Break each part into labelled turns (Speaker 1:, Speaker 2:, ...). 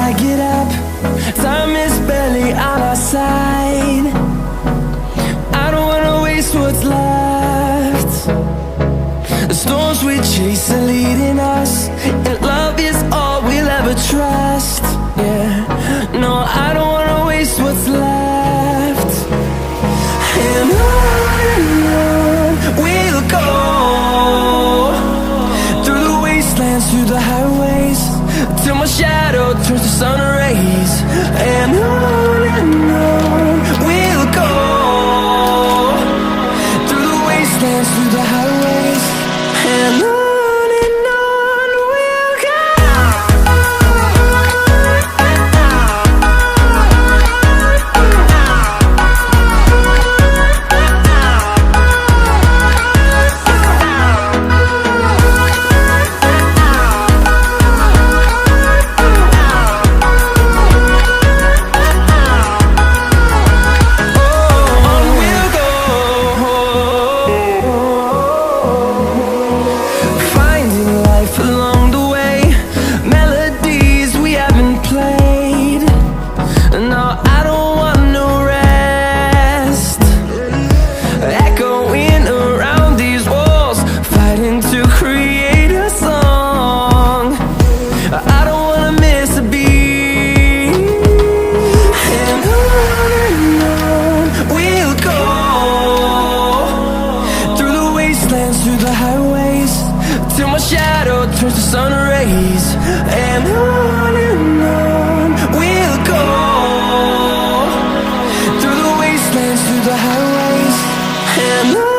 Speaker 1: I get up, time is barely on our side. I don't wanna waste what's left. The storms we chase are leading us, and love is all we'll ever trust. Yeah, no, I don't wanna waste what's left. And on we'll go, through the wastelands, through the highways, till my shadow turns to sun rays. And on we'll go, through the wastelands, through the highways, and on. Through the highways, till my shadow turns to sun rays. And on we'll go, through the wastelands, through the highways, and on.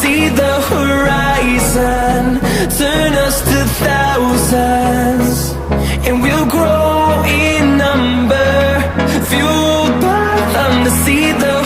Speaker 1: See the horizon, turn us to thousands, and we'll grow in number, fueled by them to see the